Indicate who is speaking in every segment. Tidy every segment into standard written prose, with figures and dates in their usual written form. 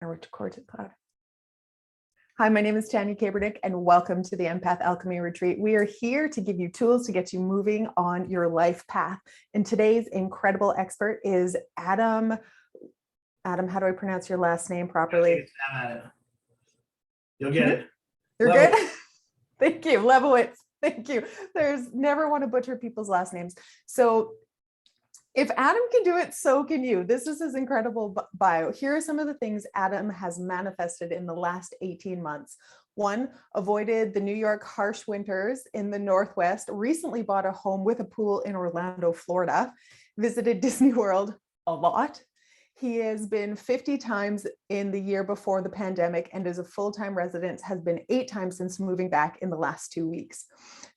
Speaker 1: I record to the cloud. Hi, my name is Tanya Kaepernick, and welcome to the Empath Alchemy Retreat. We are here to give you tools to get you moving on your life path. And today's incredible expert is Adam. Adam, how do I pronounce your last name properly?
Speaker 2: You'll get it.
Speaker 1: You're good? Thank you. Lebowitz. Thank you. There's never want to butcher people's last names. So if Adam can do it, so can you. This is his incredible bio. Here are some of the things Adam has manifested in the last 18 months. 1, avoided the New York harsh winters in the Northwest, recently bought a home with a pool in Orlando, Florida, visited Disney World a lot. He has been 50 times in the year before the pandemic, and as a full-time resident has been 8 times since moving back in the last 2 weeks.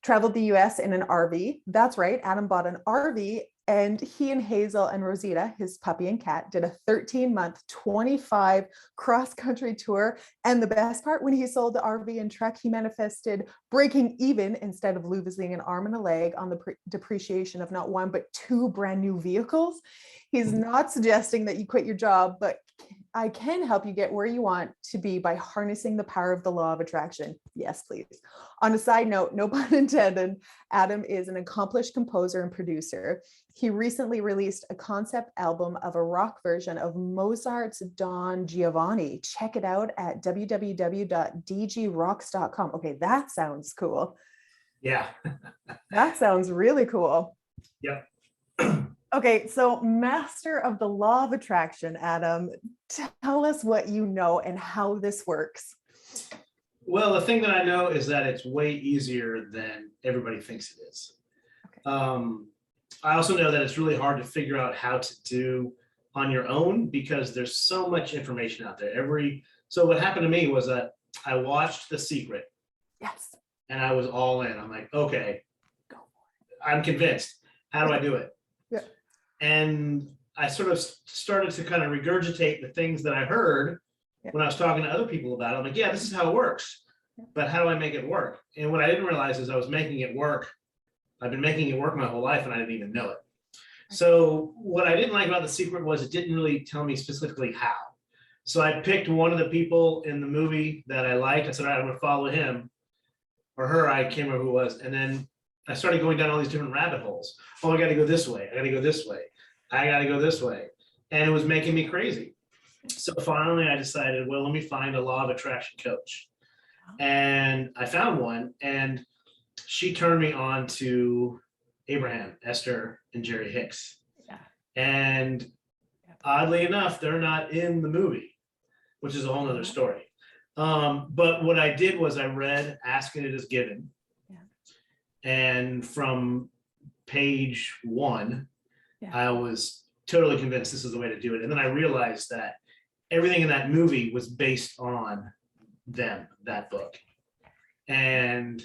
Speaker 1: Traveled the US in an RV. That's right, Adam bought an RV, and he and Hazel and Rosita, his puppy and cat, did a 13-month, 25 cross-country tour. And the best part, when he sold the RV and truck, he manifested breaking even instead of losing an arm and a leg on the depreciation of not 1, but 2 brand new vehicles. He's not suggesting that you quit your job, but I can help you get where you want to be by harnessing the power of the law of attraction. Yes, please. On a side note, no pun intended, Adam is an accomplished composer and producer. He recently released a concept album of a rock version of Mozart's Don Giovanni. Check it out at www.dgrocks.com. Okay, that sounds cool.
Speaker 2: Yeah.
Speaker 1: That sounds really cool.
Speaker 2: Yep.
Speaker 1: Okay, so master of the law of attraction, Adam, tell us what you know and how this works.
Speaker 2: Well, the thing that I know is that it's way easier than everybody thinks it is. Okay. I also know that it's really hard to figure out how to do on your own because there's so much information out there. So what happened to me was that I watched The Secret.
Speaker 1: Yes.
Speaker 2: And I was all in. I'm like, okay, I'm convinced. How do I do it?
Speaker 1: Yeah.
Speaker 2: And I sort of started to kind of regurgitate the things that I heard when I was talking to other people about it. I'm like, yeah, this is how it works, but how do I make it work? And what I didn't realize is I was making it work. I've been making it work my whole life and I didn't even know it. So what I didn't like about The Secret was it didn't really tell me specifically how. So I picked one of the people in the movie that I liked. I said, all right, I'm going to follow him or her. I can't remember who it was. And then I started going down all these different rabbit holes. Oh, I got to go this way. I got to go this way. I got to go this way. And it was making me crazy. So finally I decided, well, let me find a law of attraction coach. And I found one, and she turned me on to Abraham, Esther, and Jerry Hicks.
Speaker 1: Yeah.
Speaker 2: And oddly enough, they're not in the movie, which is a whole nother story. But what I did was I read Asking It Is Given. And from page 1, I was totally convinced this is the way to do it. And then I realized that everything in that movie was based on that book. And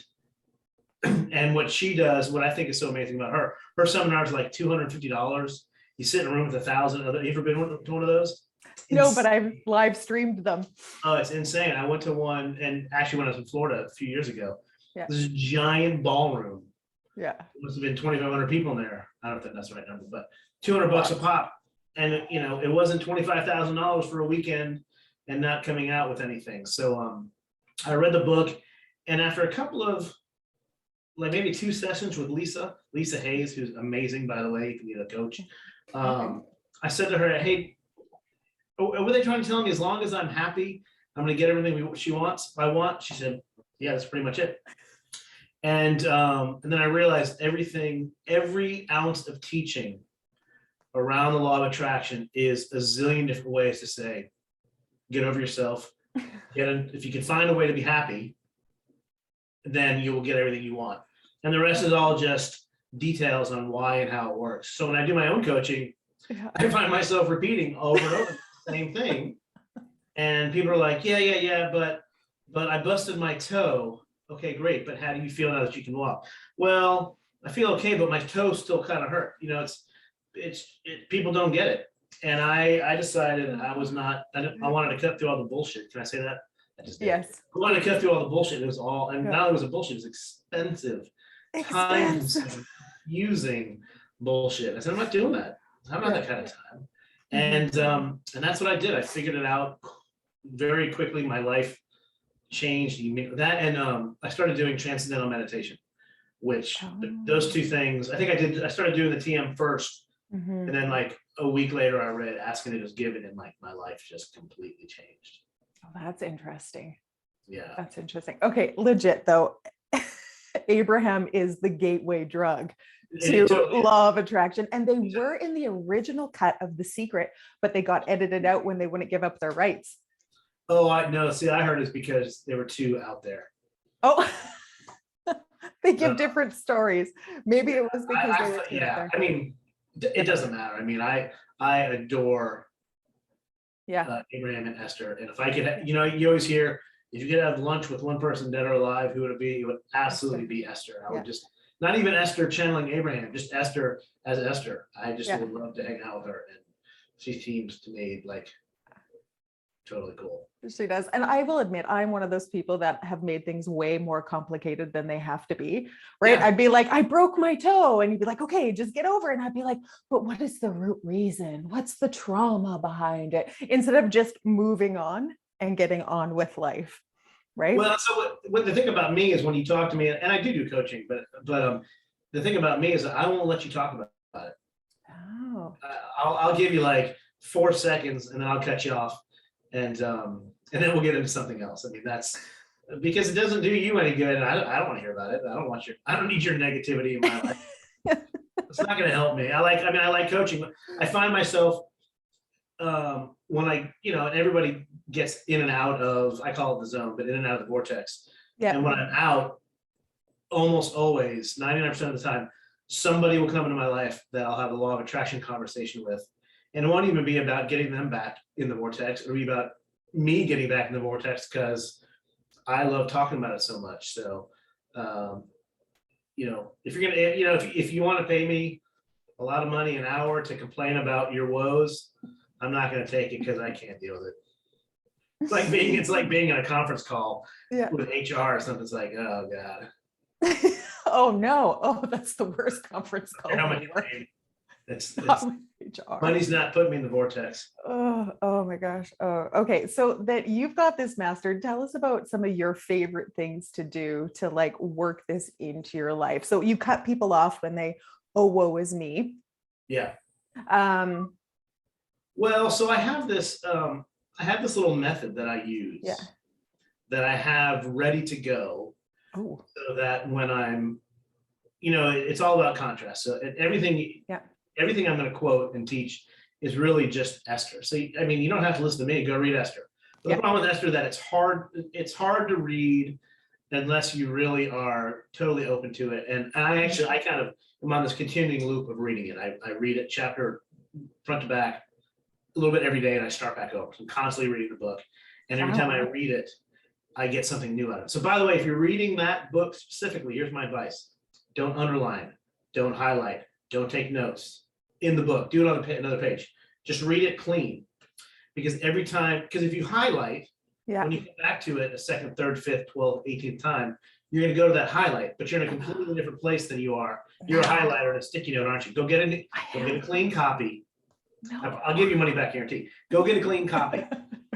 Speaker 2: what she does, what I think is so amazing about her seminars are like $250. You sit in a room with 1,000 other. You ever been to one of those?
Speaker 1: No, but I've live streamed them.
Speaker 2: Oh, it's insane. I went to one, and actually when I was in Florida a few years ago, this giant ballroom.
Speaker 1: Yeah.
Speaker 2: It must have been 2,500 people in there. I don't think that's the right number, but $200 a pop. And it wasn't $25,000 for a weekend and not coming out with anything. So I read the book, and after a couple of maybe 2 sessions with Lisa Hayes, who's amazing, by the way, you can get a coach. I said to her, hey, were they trying to tell me as long as I'm happy, I'm going to get everything she wants? I want. She said, yeah, that's pretty much it. And then I realized every ounce of teaching around the law of attraction is a zillion different ways to say, get over yourself. If you can find a way to be happy, then you will get everything you want. And the rest is all just details on why and how it works. So when I do my own coaching, I find myself repeating over and over the same thing. And people are like, yeah, but I busted my toe. Okay, great. But how do you feel now that you can walk? Well, I feel okay, but my toe still kind of hurt. People don't get it. And I decided I wanted to cut through all the bullshit. Can I say that? I just did.
Speaker 1: Yes.
Speaker 2: I wanted to cut through all the bullshit. It was all, and not only was it bullshit, it was expensive. Times using bullshit. I said, I'm not doing that. I'm not that kind of time. And that's what I did. I figured it out very quickly my life changed. That and I started doing transcendental meditation, which those two things, I started doing the TM first,
Speaker 1: Mhm.
Speaker 2: and then like a week later I read Asking It Is Given, and like my life just completely changed.
Speaker 1: Oh, that's interesting.
Speaker 2: Yeah.
Speaker 1: That's interesting. Okay, legit though. Abraham is the gateway drug to law of attraction. And they were in the original cut of The Secret, but they got edited out when they wouldn't give up their rights.
Speaker 2: Oh, I know. See, I heard it's because there were two out there.
Speaker 1: Oh, they give different stories. Maybe it was because they were two out there.
Speaker 2: I mean, it doesn't matter. I mean, I adore Abraham and Esther. And if I could, you always hear, if you could have lunch with one person, dead or alive, who would it be? It would absolutely be Esther. I would just, not even Esther channeling Abraham, just Esther as Esther. I just would love to hang out with her. And she seems to me like totally cool.
Speaker 1: She does. And I will admit, I'm one of those people that have made things way more complicated than they have to be, right? Yeah. I'd be like, I broke my toe. And you'd be like, okay, just get over it. And I'd be like, but what is the root reason? What's the trauma behind it? Instead of just moving on and getting on with life, right?
Speaker 2: Well, so what the thing about me is when you talk to me, and I do coaching, but the thing about me is that I won't let you talk about it.
Speaker 1: Oh.
Speaker 2: I'll give you like 4 seconds and then I'll cut you off. And then we'll get into something else. I mean, that's because it doesn't do you any good. And I don't want to hear about it. I don't need your negativity in my life. It's not going to help me. I like coaching. I find myself when everybody gets in and out of, I call it the zone, but in and out of the vortex. Yeah. And when I'm out, almost always, 99% of the time, somebody will come into my life that I'll have a law of attraction conversation with. And it won't even be about getting them back in the vortex. It'll be about me getting back in the vortex because I love talking about it so much. So, if you're gonna, if you want to pay me a lot of money an hour to complain about your woes, I'm not going to take it because I can't deal with it. It's like being in a conference call with HR or something. It's like, oh God.
Speaker 1: Oh no! Oh, that's the worst conference call.
Speaker 2: It's money's not putting me in the vortex.
Speaker 1: Oh my gosh. Oh, okay. So that you've got this mastered. Tell us about some of your favorite things to do to like work this into your life. So you cut people off when they, oh, woe is me.
Speaker 2: Yeah. Well, so I have this little method that I use. Yeah. That I have ready to go. Oh. So that when I'm, it's all about contrast. So everything. Yeah. Everything I'm going to quote and teach is really just Esther. So, I mean, you don't have to listen to me, go read Esther. But the problem with Esther that it's hard to read unless you really are totally open to it. And I kind of am on this continuing loop of reading it. I read it chapter front to back a little bit every day and I start back over. So I'm constantly reading the book. And every time I read it, I get something new out of it. So by the way, if you're reading that book specifically, here's my advice. Don't underline, don't highlight, don't take notes. In the book, do another page. Just read it clean, because if you highlight, when you come back to it a second, third, fifth, 12th, 18th time, you're going to go to that highlight, but you're in a completely different place than you are. You're a highlighter and a sticky note, aren't you? Go get a clean copy. No. I'll give you money back guarantee. Go get a clean copy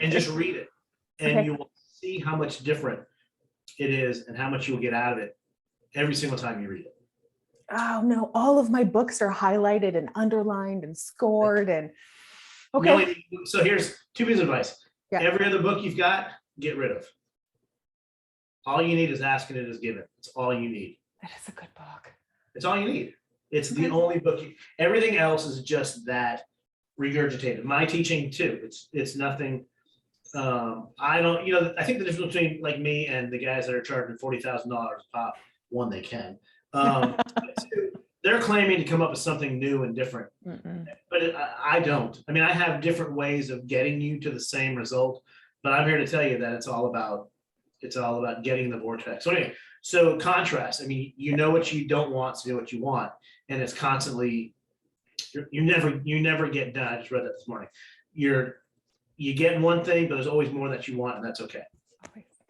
Speaker 2: and just read it, and you will see how much different it is and how much you'll get out of it every single time you read it.
Speaker 1: Oh no, all of my books are highlighted and underlined and scored and okay.
Speaker 2: So here's 2 pieces of advice. Yeah. Every other book you've got, get rid of. All you need is Asking It Is Given. It's all you need.
Speaker 1: That is a good book.
Speaker 2: It's all you need. It's the only book. Everything else is just that regurgitated. My teaching too. It's nothing. I think the difference between like me and the guys that are charging $40,000 a pop, one, they can. They're claiming to come up with something new and different. But I don't. I mean, I have different ways of getting you to the same result, but I'm here to tell you that it's all about getting the vortex. So anyway, so contrast. I mean, you know what you don't want, so you know what you want, and it's constantly. You never get done. I just read that this morning. You get one thing, but there's always more that you want, and that's okay.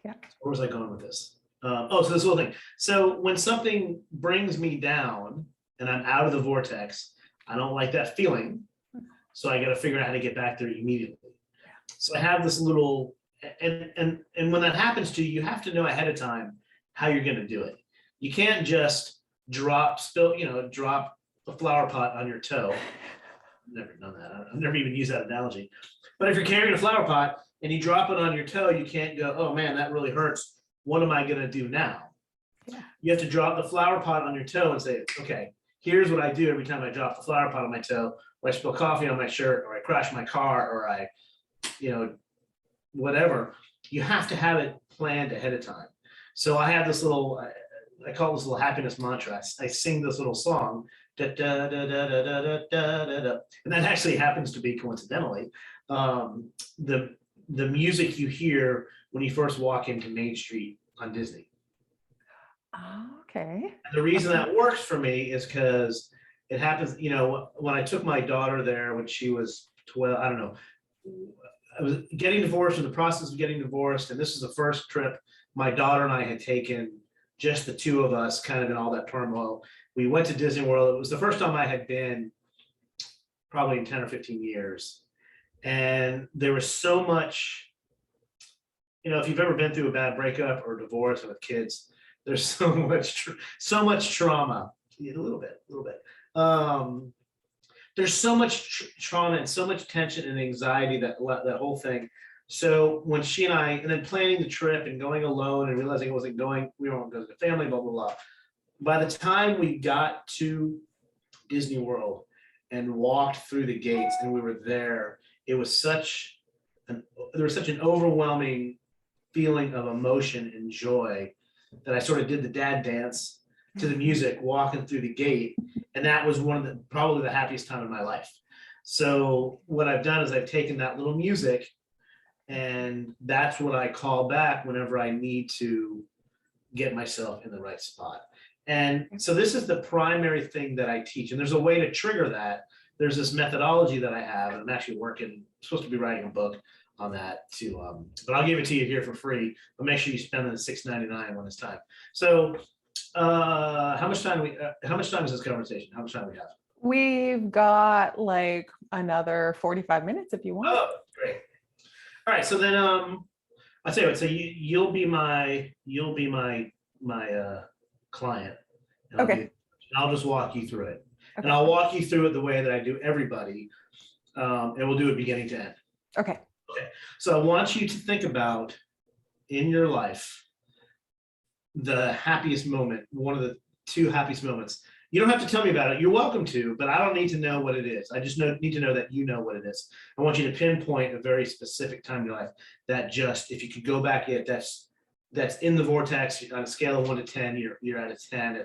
Speaker 2: Yeah. Where was I going with this? So this little thing. So when something brings me down and I'm out of the vortex, I don't like that feeling. So I got to figure out how to get back there immediately. So I have this little and when that happens to you, you have to know ahead of time how you're going to do it. You can't just drop a flower pot on your toe. Never done that. I've never even used that analogy. But if you're carrying a flower pot and you drop it on your toe, you can't go, oh man, that really hurts. What am I going to do now?
Speaker 1: Yeah.
Speaker 2: You have to drop the flower pot on your toe and say, okay, here's what I do every time I drop the flower pot on my toe, or I spill coffee on my shirt, or I crash my car, or I, whatever. You have to have it planned ahead of time. So I have this little, I call this little happiness mantra. I sing this little song, da, da, da, da, da, da, da, da, da. And that actually happens to be coincidentally the music you hear when you first walk into Main Street on Disney.
Speaker 1: Oh, okay.
Speaker 2: And the reason that works for me is because it happens, when I took my daughter there when she was 12, I don't know, I was getting divorced, in the process of getting divorced, and this is the first trip my daughter and I had taken, just the two of us, kind of in all that turmoil. We went to Disney World. It was the first time I had been probably in 10 or 15 years. And there was so much, if you've ever been through a bad breakup or divorce with kids, there's so much trauma, a little bit. There's so much trauma and so much tension and anxiety, that whole thing. So when she and I, and then planning the trip and going alone and realizing we weren't going to the family, blah, blah, blah. By the time we got to Disney World and walked through the gates and we were there, there was such an overwhelming feeling of emotion and joy that I sort of did the dad dance to the music walking through the gate. And that was probably the happiest time in my life. So what I've done is I've taken that little music, and that's what I call back whenever I need to get myself in the right spot. And so this is the primary thing that I teach. And there's a way to trigger that. There's this methodology that I have, and I'm actually supposed to be writing a book on that too. But I'll give it to you here for free, but make sure you spend the $6.99 when it's time. So how much time is this conversation? How much time do we have?
Speaker 1: We've got like another 45 minutes if you want.
Speaker 2: Oh, great. All right. So then I'll tell you what, so you'll be my client. And
Speaker 1: Okay.
Speaker 2: I'll just walk you through it.
Speaker 1: Okay.
Speaker 2: And I'll walk you through it the way that I do everybody. And we'll do it beginning to end.
Speaker 1: Okay.
Speaker 2: So I want you to think about, in your life, the happiest moment, one of the two happiest moments. You don't have to tell me about it. You're welcome to, but I don't need to know what it is. I just need to know that you know what it is. I want you to pinpoint a very specific time in your life that just, if you could go back, that's in the vortex on a scale of 1 to 10. You're at a 10.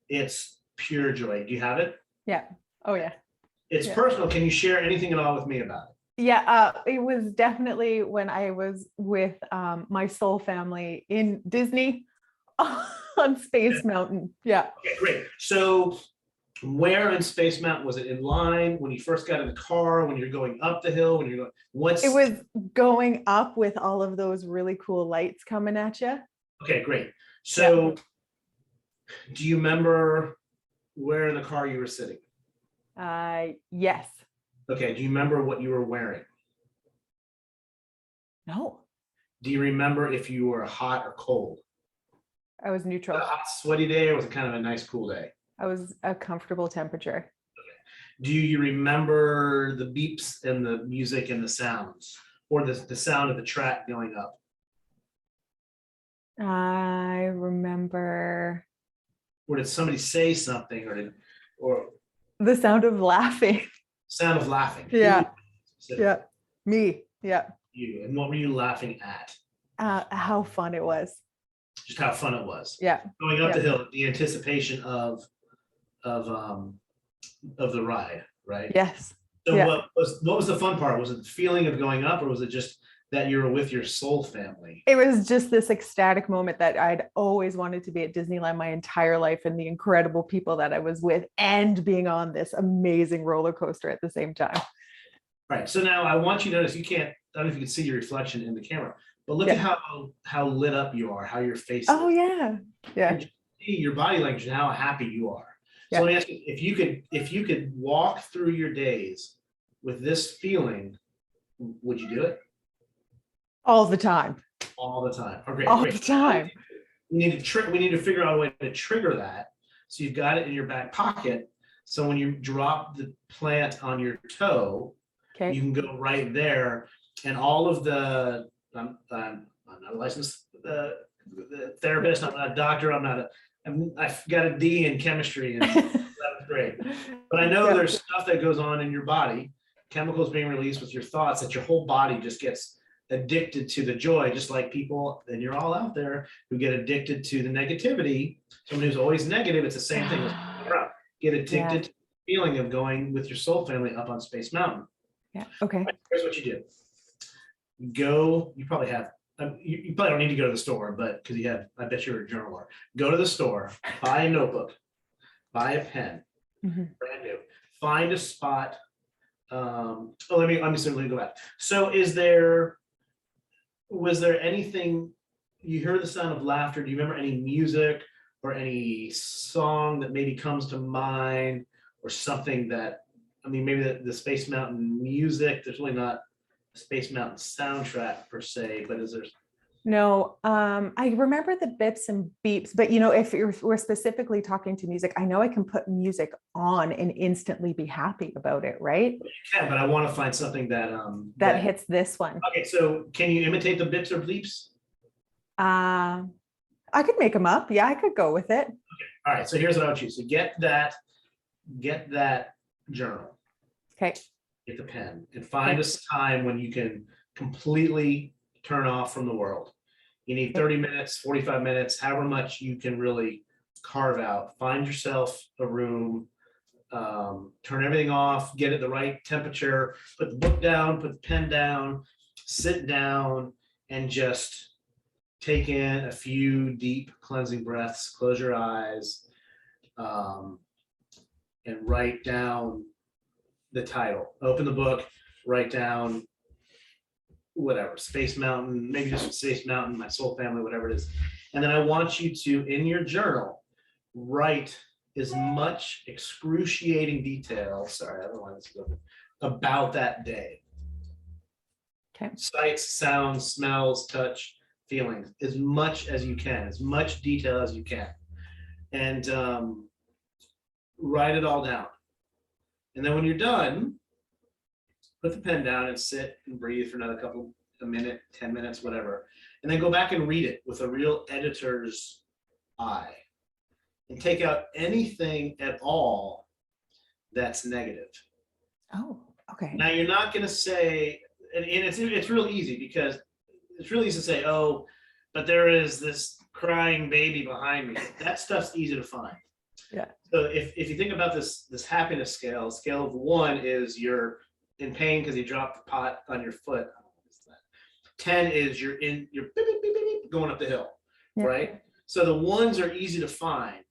Speaker 2: It's pure joy. Do you have it?
Speaker 1: Yeah. Oh yeah.
Speaker 2: It's personal. Can you share anything at all with me about it?
Speaker 1: Yeah, it was definitely when I was with my soul family in Disney on Space Mountain. Yeah.
Speaker 2: Okay, great. So where in Space Mountain? Was it in line when you first got in the car, when you're going up the hill, when you're going,
Speaker 1: It was going up with all of those really cool lights coming at you.
Speaker 2: Okay, great. So do you remember where in the car you were sitting?
Speaker 1: Yes.
Speaker 2: Okay, do you remember what you were wearing?
Speaker 1: No.
Speaker 2: Do you remember if you were hot or cold?
Speaker 1: I was neutral.
Speaker 2: Was it a hot, sweaty day, or was it kind of a nice, cool day?
Speaker 1: I was a comfortable temperature.
Speaker 2: Do you remember the beeps and the music and the sounds, or the sound of the track going up?
Speaker 1: I remember.
Speaker 2: Or did somebody say something, or
Speaker 1: The sound of laughing.
Speaker 2: sound of laughing?
Speaker 1: Yeah.
Speaker 2: So
Speaker 1: Yeah. Me. Yeah.
Speaker 2: you, and what were you laughing at?
Speaker 1: How fun it was.
Speaker 2: Just how fun it was.
Speaker 1: Yeah.
Speaker 2: Going up the hill, the anticipation of the ride, right?
Speaker 1: Yes.
Speaker 2: So
Speaker 1: Yeah.
Speaker 2: what was the fun part? Was it the feeling of going up, or was it just that you were with your soul family?
Speaker 1: It was just this ecstatic moment that I'd always wanted to be at Disneyland my entire life, and the incredible people that I was with, and being on this amazing roller coaster at the same time.
Speaker 2: Right. So now I want you to notice, I don't know if you can see your reflection in the camera, but look at how lit up you are, how your face is.
Speaker 1: Oh yeah. Yeah.
Speaker 2: You see your body language and how happy you are. So
Speaker 1: Yeah.
Speaker 2: let me ask you, if you could walk through your days with this feeling, would you do it?
Speaker 1: All the time.
Speaker 2: all the time. Okay,
Speaker 1: All
Speaker 2: great.
Speaker 1: the time.
Speaker 2: We need to figure out a way to trigger that. So you've got it in your back pocket. So when you drop the plant on your toe,
Speaker 1: Okay.
Speaker 2: you can go right there, and all of the I'm not a licensed therapist. I'm not a doctor. I've got a D in chemistry, and that was great. But I know
Speaker 1: Yeah.
Speaker 2: there's stuff that goes on in your body, chemicals being released with your thoughts, that your whole body just gets addicted to the joy, just like people, and you're all out there who get addicted to the negativity. Someone who's always negative, it's the same thing. Get addicted to the feeling of going with your soul family up on Space Mountain.
Speaker 1: Yeah. Okay.
Speaker 2: Here's what you do. You probably have, you probably don't need to go to the store, but because I bet you're a journaler. Go to the store, buy a notebook, buy a pen, brand new. Find a spot. Let me simply go back. So was there anything, you heard the sound of laughter? Do you remember any music or any song that maybe comes to mind, or something that, maybe the Space Mountain music, there's really not a Space Mountain soundtrack per se, but is there?
Speaker 1: No, I remember the bips and beeps, but if we're specifically talking to music, I know I can put music on and instantly be happy about it, right?
Speaker 2: You can, but I want to find something that
Speaker 1: that hits this one.
Speaker 2: Okay, so can you imitate the bips or bleeps?
Speaker 1: I could make them up. Yeah, I could go with it.
Speaker 2: Okay. All right, so here's what I would choose. So get that journal.
Speaker 1: Okay.
Speaker 2: Get the pen and find a time when you can completely turn off from the world. You need 30 minutes, 45 minutes, however much you can really carve out. Find yourself a room, turn everything off, get it the right temperature, put the book down, put the pen down, sit down, and just take in a few deep cleansing breaths. Close your eyes, and write down the title. Open the book, write down whatever, Space Mountain, maybe just Space Mountain, my soul family, whatever it is. And then I want you to, in your journal, write as much excruciating detail, sorry, I don't want this to go, about that day.
Speaker 1: Okay.
Speaker 2: Sights, sounds, smells, touch, feelings, as much as you can, as much detail as you can. And write it all down. And then when you're done, put the pen down and sit and breathe for another a minute, 10 minutes, whatever. And then go back and read it with a real editor's eye. And take out anything at all that's negative.
Speaker 1: Oh, okay.
Speaker 2: Now you're not going to say, and it's real easy, because it's really easy to say, oh, but there is this crying baby behind me. That stuff's easy to find.
Speaker 1: Yeah.
Speaker 2: So if you think about this happiness scale of 1 is you're in pain because you dropped the pot on your foot. 10 is you're beep, beep, beep, beep, going up the hill, right? So the 1s are easy to find.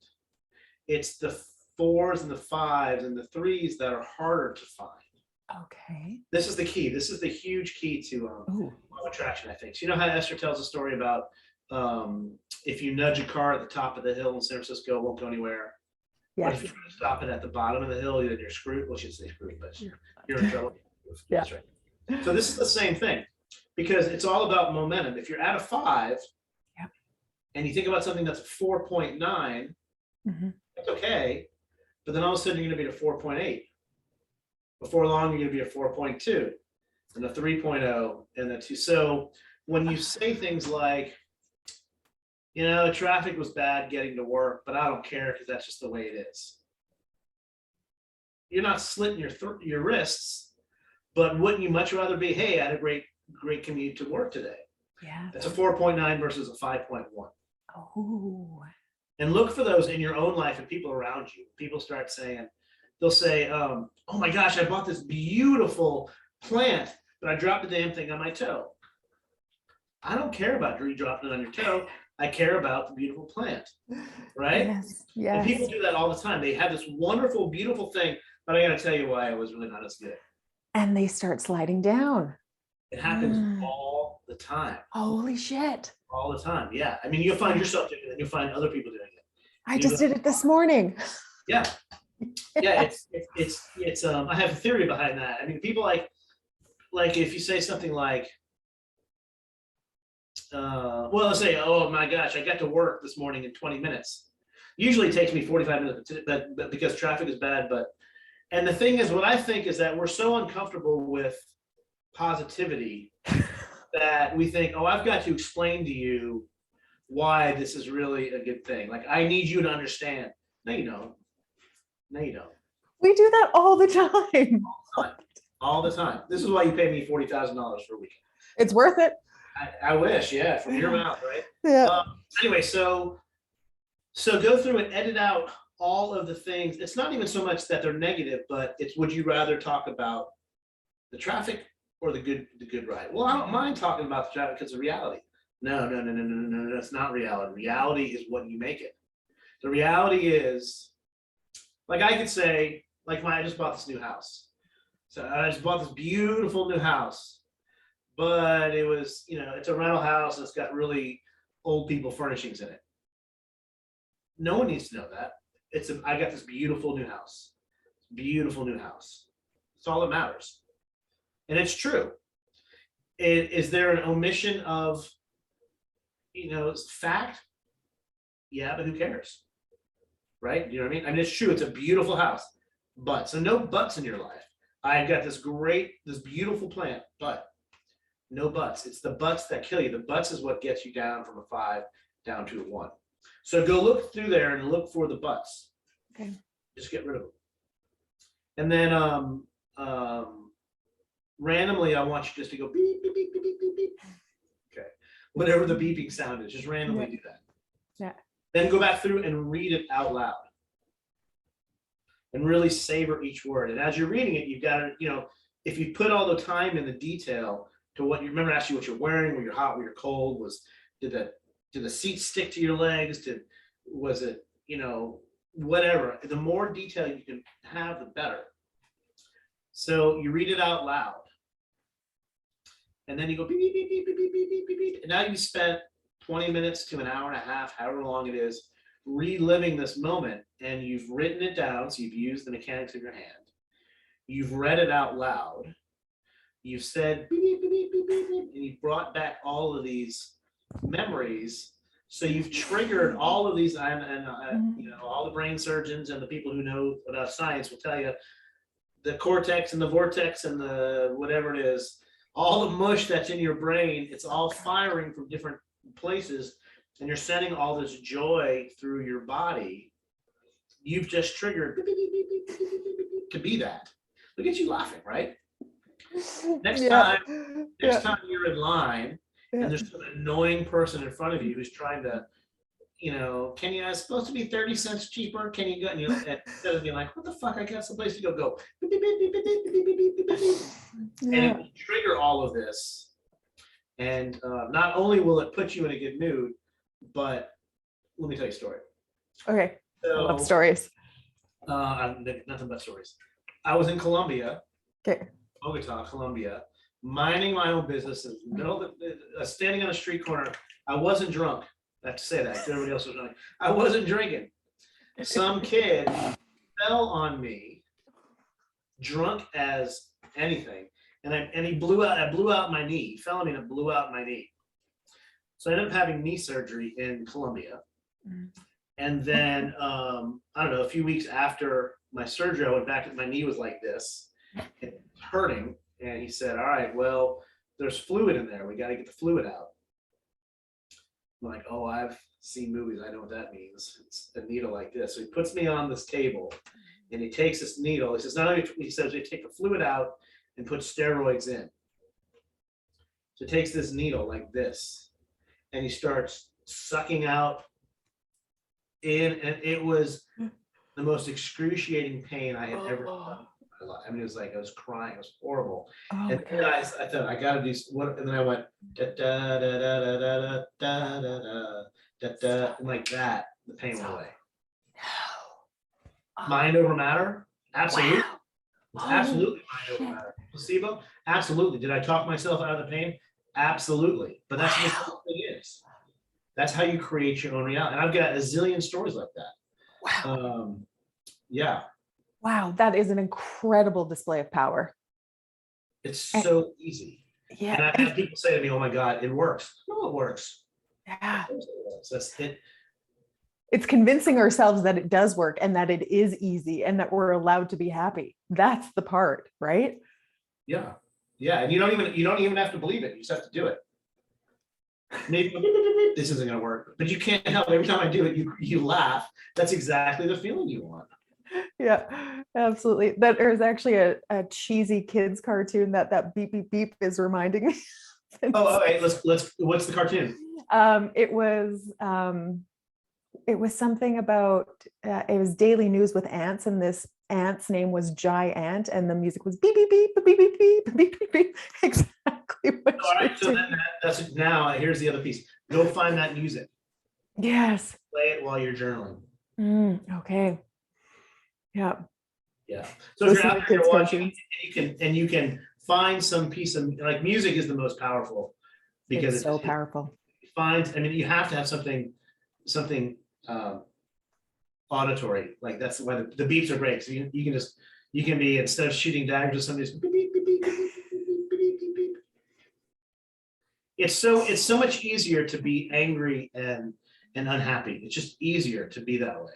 Speaker 2: It's the 4s and the 5s and the 3s that are harder to find.
Speaker 1: Okay.
Speaker 2: This is the key. This is the huge key to law of attraction, I think. So you know how Esther tells a story about if you nudge a car at the top of the hill in San Francisco, it won't go anywhere. But if you try to stop it at the bottom of the hill, then you're screwed. Well, I should say screwed, but you're in trouble.
Speaker 1: Yeah.
Speaker 2: That's right. So this is the same thing, because it's all about momentum. If you're at a 5, and you think about something that's a 4.9, that's okay. But then all of a sudden you're going to be at a 4.8. Before long, you're going to be at 4.2, and a 3.0, and a 2. So when you say things like, traffic was bad getting to work, but I don't care because that's just the way it is. You're not slitting your wrists, but wouldn't you much rather be, hey, I had a great commute to work today?
Speaker 1: Yeah.
Speaker 2: That's a 4.9 versus a 5.1.
Speaker 1: Oh.
Speaker 2: And look for those in your own life and people around you. People start saying, they'll say, oh my gosh, I bought this beautiful plant, but I dropped the damn thing on my toe. I don't care about you dropping it on your toe. I care about the beautiful plant, right?
Speaker 1: Yes. Yes.
Speaker 2: And people do that all the time. They have this wonderful, beautiful thing, but I got to tell you why it was really not as good.
Speaker 1: And they start sliding down.
Speaker 2: It happens all the time.
Speaker 1: Holy shit.
Speaker 2: All the time. Yeah. I mean, you'll find yourself doing it, and you'll find other people doing it.
Speaker 1: I just did it this morning.
Speaker 2: Yeah. Yeah. It's I have a theory behind that. I mean, people like if you say something like, well, let's say, oh my gosh, I got to work this morning in 20 minutes. Usually it takes me 45 minutes, but because traffic is bad. And the thing is, what I think is that we're so uncomfortable with positivity that we think, oh, I've got to explain to you why this is really a good thing. Like, I need you to understand. No, you don't. No, you don't.
Speaker 1: We do that all the time.
Speaker 2: All the time. This is why you pay me $40,000 for a week.
Speaker 1: It's worth it.
Speaker 2: I wish, yeah, from your mouth, right?
Speaker 1: Yeah.
Speaker 2: Anyway, so go through and edit out all of the things. It's not even so much that they're negative, but it's, would you rather talk about the traffic or the good ride? Well, I don't mind talking about the traffic because it's reality. No, that's not reality. Reality is what you make it. The reality is, like, I could say, like, I just bought this new house. So I just bought this beautiful new house, but it was, it's a rental house and it's got really old people furnishings in it. No one needs to know that. I got this beautiful new house. Beautiful new house. That's all that matters. And it's true. Is there an omission of, fact? Yeah, but who cares? Right? You know what I mean? I mean, it's true. It's a beautiful house. But, so no buts in your life. I've got this beautiful plant, but no buts. It's the buts that kill you. The buts is what gets you down from a 5 down to a 1. So go look through there and look for the buts.
Speaker 1: Okay.
Speaker 2: Just get rid of them. And then randomly, I want you just to go beep, beep, beep, beep, beep, beep, beep. Okay. Whatever the beeping sound is, just randomly do that.
Speaker 1: Yeah.
Speaker 2: Then go back through and read it out loud. And really savor each word. And as you're reading it, you've got to, if you put all the time in the detail to what you remember, ask you what you're wearing, were you hot, were you cold, did the seat stick to your legs, was it, whatever. The more detail you can have, the better. So you read it out loud. And then you go beep, beep, beep, beep, beep, beep, beep, beep, beep, beep. And now you've spent 20 minutes to an hour and a half, however long it is, reliving this moment, and you've written it down. So you've used the mechanics of your hand. You've read it out loud. You've said beep, beep, beep, beep, beep, beep, and you've brought back all of these memories. So you've triggered all of these, all the brain surgeons and the people who know about science will tell you the cortex and the vortex and the whatever it is, all the mush that's in your brain, it's all firing from different places, and you're sending all this joy through your body. You've just triggered beep, beep, beep, beep, beep, beep, beep, beep, beep, to be that. Look at you laughing, right? Next time you're in line and there's an annoying person in front of you who's trying to, can you, it's supposed to be 30 cents cheaper? Can you go? And instead of being like, what the fuck? I got someplace to go. Beep, beep, beep, beep, beep, beep, beep, beep, beep, beep, beep. And it will trigger all of this. And not only will it put you in a good mood, but let me tell you a story.
Speaker 1: Okay.
Speaker 2: So,
Speaker 1: I love stories.
Speaker 2: Nothing but stories. I was in Colombia.
Speaker 1: Okay.
Speaker 2: Bogota, Colombia, minding my own business in the middle of standing on a street corner. I wasn't drunk. I have to say that. Everybody else was drunk. I wasn't drinking. Some kid fell on me, drunk as anything, and he blew out. I blew out my knee. He fell on me and it blew out my knee. So I ended up having knee surgery in Colombia. And then I don't know, a few weeks after my surgery, I went back and my knee was like this. It's hurting, and he said, all right, well, there's fluid in there, we got to get the fluid out. I'm like, oh, I've seen movies, I know what that means. It's a needle like this. So he puts me on this table and he takes this needle. He says, he says we take the fluid out and put steroids in. So he takes this needle like this and he starts sucking out in, and it was the most excruciating pain I had ever done. I mean, it was like I was crying. It was horrible. And guys, I thought I gotta do what, and then I went da da da da da da da da da da, and like that, the pain went away. Mind over matter? Absolutely. Absolutely mind over matter. Placebo? Absolutely. Did I talk myself out of the pain? Absolutely. But that's what the thing is. That's how you create your own reality. And I've got a zillion stories like that. Wow. Yeah.
Speaker 1: Wow, that is an incredible display of power.
Speaker 2: It's so easy.
Speaker 1: Yeah.
Speaker 2: And I've had people say to me, "Oh my God, it works." No, it works.
Speaker 1: Yeah.
Speaker 2: Of course it works. That's it.
Speaker 1: It's convincing ourselves that it does work and that it is easy and that we're allowed to be happy. That's the part, right?
Speaker 2: Yeah. Yeah. And you don't even have to believe it. You just have to do it. Maybe this isn't going to work, but you can't help. Every time I do it, you laugh. That's exactly the feeling you want.
Speaker 1: Yeah, absolutely. That there's actually a cheesy kids cartoon that beep beep beep is reminding me.
Speaker 2: Oh, okay. Let's. What's the cartoon?
Speaker 1: Um, it was um, it was something about it was daily news with ants, and this ant's name was Giant, and the music was beep beep beep beep beep beep beep beep beep. Exactly what
Speaker 2: All right.
Speaker 1: you're
Speaker 2: So
Speaker 1: doing.
Speaker 2: then that's now. Here's the other piece. Go find that music.
Speaker 1: Yes.
Speaker 2: Play it while you're journaling.
Speaker 1: Okay. Yeah.
Speaker 2: Yeah. So if you're
Speaker 1: Listen
Speaker 2: out
Speaker 1: to
Speaker 2: there,
Speaker 1: kids
Speaker 2: you're watching,
Speaker 1: cartoons.
Speaker 2: and you can find some piece of like music is the most powerful because
Speaker 1: It's so powerful.
Speaker 2: it finds. I mean, you have to have something um, auditory. Like that's why the beeps are great. So you can be instead of shooting daggers at somebody, just beep, beep, beep, beep, beep, beep, beep, beep, beep, beep. It's so much easier to be angry and unhappy. It's just easier to be that way.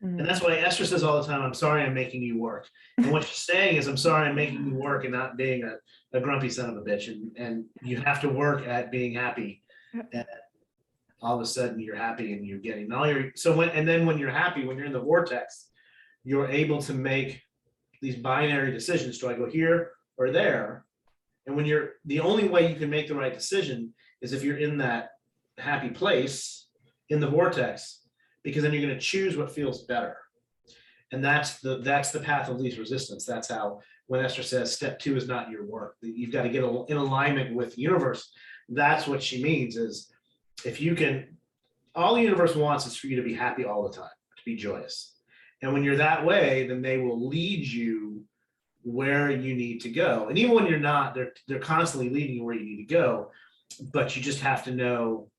Speaker 2: And that's why Esther says all the time, "I'm sorry I'm making you work." And what she's saying is, "I'm sorry I'm making you work and not being a grumpy son of a bitch." And you have to work at being happy. And all of a sudden you're happy and you're getting all your and then when you're happy, when you're in the vortex, you're able to make these binary decisions. Do I go here or there? And when you're the only way you can make the right decision is if you're in that happy place in the vortex, because then you're going to choose what feels better. And that's the path of least resistance. That's how when Esther says step 2 is not your work, you've got to get in alignment with the universe. That's what she means is if you can, all the universe wants is for you to be happy all the time, to be joyous. And when you're that way, then they will lead you where you need to go. And even when you're not, they're constantly leading you where you need to go. But you just have to know,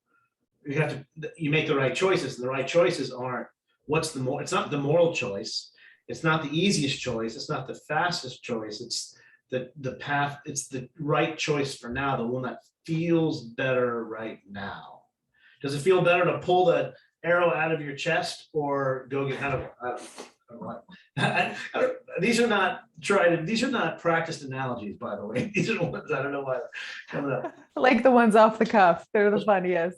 Speaker 2: you make the right choices. And the right choices aren't it's not the moral choice. It's not the easiest choice. It's not the fastest choice. It's the path. It's the right choice for now, the one that feels better right now. Does it feel better to pull the arrow out of your chest or go get kind of these are not practiced analogies, by the way. These are the ones I don't know why they're coming up.
Speaker 1: Like the ones off the cuff. They're the funniest.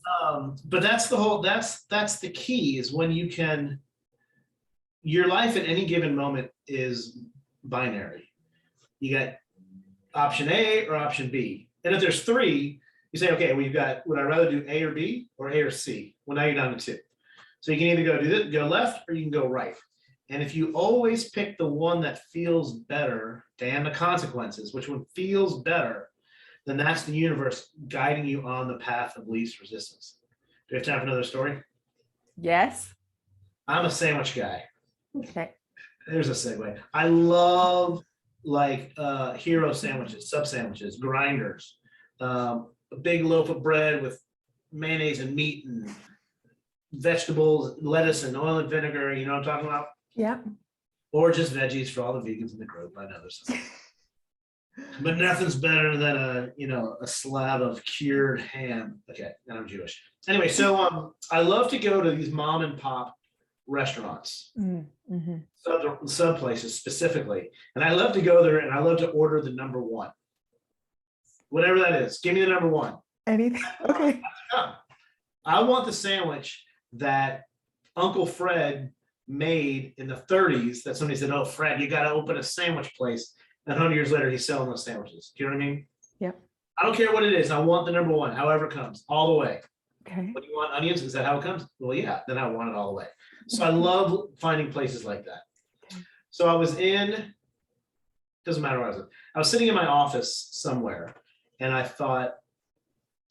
Speaker 2: But that's the key is when you can, your life at any given moment is binary. You got option A or option B. And if there's 3, you say, okay, we've got, would I rather do A or B or A or C? Well, now you're down to 2. So you can either go do this, go left, or you can go right. And if you always pick the one that feels better, damn the consequences, which one feels better, then that's the universe guiding you on the path of least resistance. Do we have time for another story?
Speaker 1: Yes.
Speaker 2: I'm a sandwich guy.
Speaker 1: Okay.
Speaker 2: There's a segue. I love like hero sandwiches, sub sandwiches, grinders, a big loaf of bread with mayonnaise and meat and vegetables, lettuce and oil and vinegar. You know what I'm talking about?
Speaker 1: Yeah.
Speaker 2: Or just veggies for all the vegans in the group. I know there's some. But nothing's better than a slab of cured ham. Okay, and I'm Jewish. Anyway, so I love to go to these mom and pop restaurants, sub places specifically, and I love to go there and I love to order the number 1, whatever that is. Give me the number 1.
Speaker 1: Anything? Okay.
Speaker 2: I want the sandwich that Uncle Fred made in the 30s. That somebody said, "Oh, Fred, you got to open a sandwich place." And 100 years later, he's selling those sandwiches. Do you know what I mean?
Speaker 1: Yep.
Speaker 2: I don't care what it is. I want the number 1, however it comes, all the way.
Speaker 1: Okay.
Speaker 2: What do you want? Onions? Is that how it comes? Well, yeah, then I want it all the way. So I love finding places like that.
Speaker 1: Okay.
Speaker 2: So I was doesn't matter where I was sitting in my office somewhere and I thought,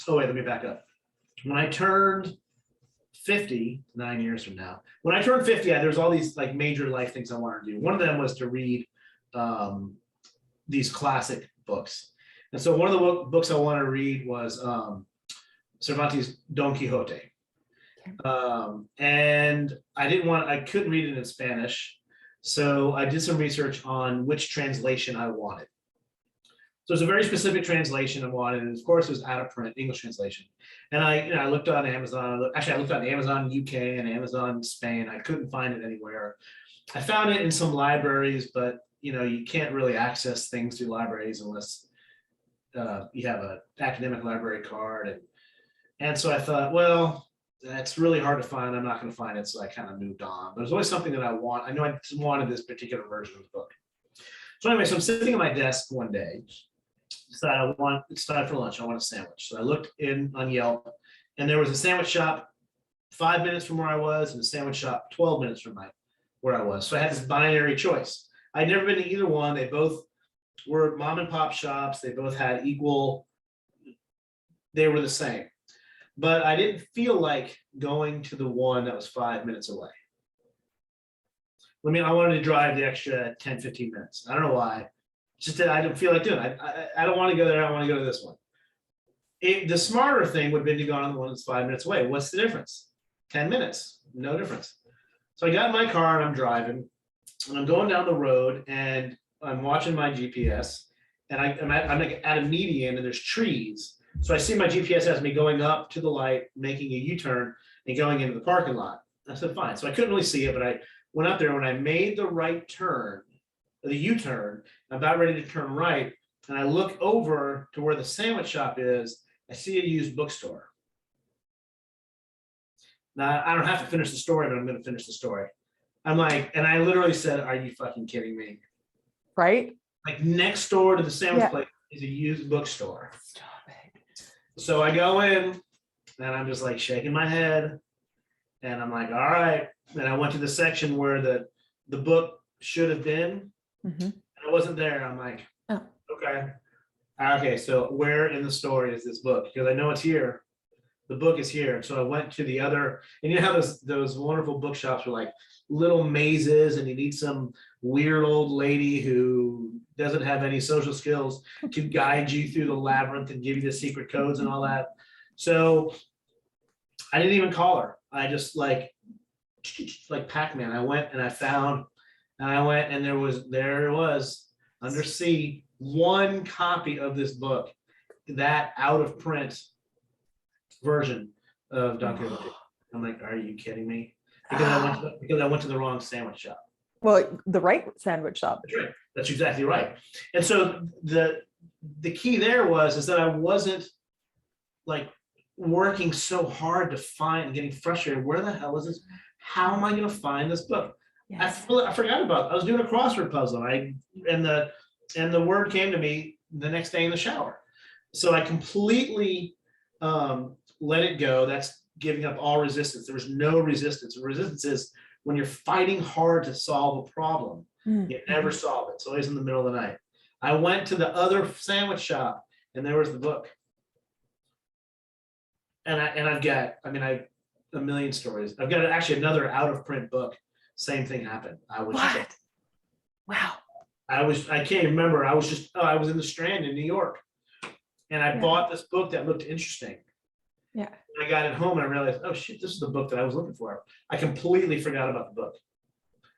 Speaker 2: oh, wait, let me back up. When I turned 50, 9 years from now, when I turned 50, there's all these like major life things I wanted to do. One of them was to read these classic books. And so one of the books I wanted to read was Cervantes' Don Quixote. And I couldn't read it in Spanish. So I did some research on which translation I wanted. So it's a very specific translation I wanted, and of course it was out of print, English translation. And I looked on Amazon. Actually, I looked on Amazon UK and Amazon Spain. I couldn't find it anywhere. I found it in some libraries, but you can't really access things through libraries unless you have an academic library card. And so I thought, well, that's really hard to find. I'm not going to find it, so I kind of moved on. But there's always something that I want. I know I just wanted this particular version of the book. So anyway, so I'm sitting at my desk one day. Decided it's time for lunch. I want a sandwich. So I looked in on Yelp, and there was a sandwich shop 5 minutes from where I was, and a sandwich shop 12 minutes from where I was. So I had this binary choice. I'd never been to either one. They both were mom and pop shops. They both had equal. They were the same, but I didn't feel like going to the one that was 5 minutes away. I wanted to drive the extra 10, 15 minutes. I don't know why. Just that I don't feel like doing it. I don't want to go there. I want to go to this one. The smarter thing would have been to go on the one that's 5 minutes away. What's the difference? 10 minutes, no difference. So I got in my car and I'm driving, and I'm going down the road, and I'm watching my GPS, and I'm at a median, and there's trees. So I see my GPS has me going up to the light, making a U-turn, and going into the parking lot. I said, fine. So I couldn't really see it, but I went up there. When I made the right turn, the U-turn, I'm about ready to turn right, and I look over to where the sandwich shop is. I see a used bookstore. Now, I don't have to finish the story, but I'm going to finish the story. I'm like, and I literally said, are you fucking kidding me?
Speaker 1: Right?
Speaker 2: Like, next door to the sandwich place is a used bookstore.
Speaker 1: Stop it.
Speaker 2: So I go in, and I'm just like shaking my head, and I'm like, all right. And I went to the section where the book should have been, and it wasn't there. I'm like,
Speaker 1: oh,
Speaker 2: okay. So where in the story is this book? Because I know it's here. The book is here. So I went to the other, and you know how those wonderful bookshops are like little mazes, and you need some weird old lady who doesn't have any social skills to guide you through the labyrinth and give you the secret codes and all that. So I didn't even call her. I just like Pac-Man. I went and I found, and I went, and there it was under C, one copy of this book, that out of print version of Don Quixote. I'm like, are you kidding me? Because I went to the wrong sandwich shop.
Speaker 1: Well, the right sandwich shop.
Speaker 2: That's right. That's exactly right. And so the key there is that I wasn't like working so hard to find and getting frustrated. Where the hell is this? How am I going to find this book? Yes. I forgot about it. I was doing a crossword puzzle. And the word came to me the next day in the shower. So I completely let it go. That's giving up all resistance. There was no resistance. Resistance is when you're fighting hard to solve a problem, you never solve it. It's always in the middle of the night. I went to the other sandwich shop, and there was the book. And I've got, a million stories. I've got actually another out of print book. Same thing happened.
Speaker 1: What? Wow.
Speaker 2: I can't remember. I was in the Strand in New York, and I bought this book that looked interesting.
Speaker 1: Yeah.
Speaker 2: When I got it home, and I realized, oh shit, this is the book that I was looking for. I completely forgot about the book.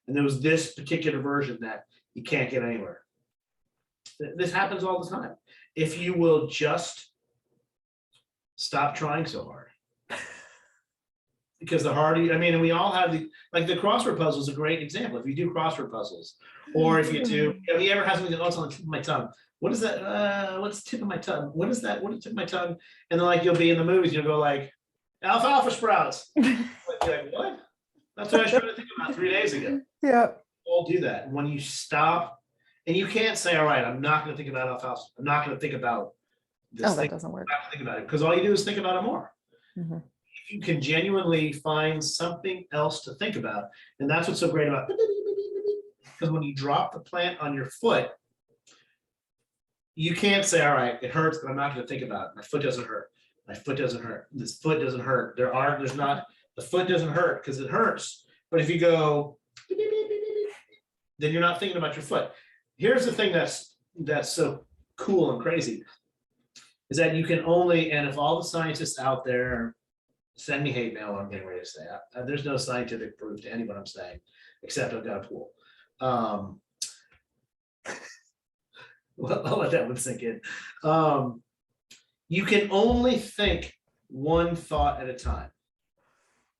Speaker 2: And there was this particular version that you can't get anywhere. This happens all the time. If you will just stop trying so hard. Because the harder and we all have the crossword puzzle is a great example. If you do crossword puzzles, or if you do, have you ever had something that's on the tip of my tongue? What is that? What's the tip of my tongue? What is that? What is the tip of my tongue? And then you'll be in the movies, you'll go like, alfalfa sprouts. You're like, what? That's what I was trying to think about 3 days ago.
Speaker 1: Yeah.
Speaker 2: All do that. And when you stop, and you can't say, all right, I'm not going to think about alfalfa. I'm not going to think about this thing.
Speaker 1: That doesn't work.
Speaker 2: I'm not going to think about it, because all you do is think about it more.
Speaker 1: Mm-hmm.
Speaker 2: If you can genuinely find something else to think about, and that's what's so great about, because when you drop the plant on your foot, you can't say, all right, it hurts, but I'm not going to think about it. My foot doesn't hurt. My foot doesn't hurt. This foot doesn't hurt. The foot doesn't hurt because it hurts. But if you go, then you're not thinking about your foot. Here's the thing that's so cool and crazy, is that you can only, and if all the scientists out there send me hate mail, I'm getting ready to say, there's no scientific proof to any what I'm saying, except I've got a pool. I'll let that one sink in. You can only think one thought at a time.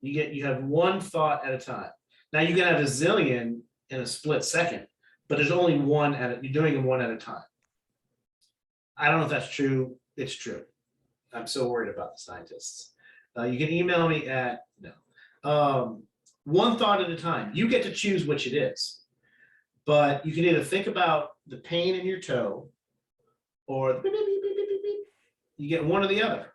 Speaker 2: You have one thought at a time. Now you can have a zillion in a split second, but there's only one you're doing them one at a time. I don't know if that's true. It's true. I'm so worried about the scientists. You can email me at one thought at a time. You get to choose which it is, but you can either think about the pain in your toe or the beep, beep, beep, beep, beep, beep. You get one or the other.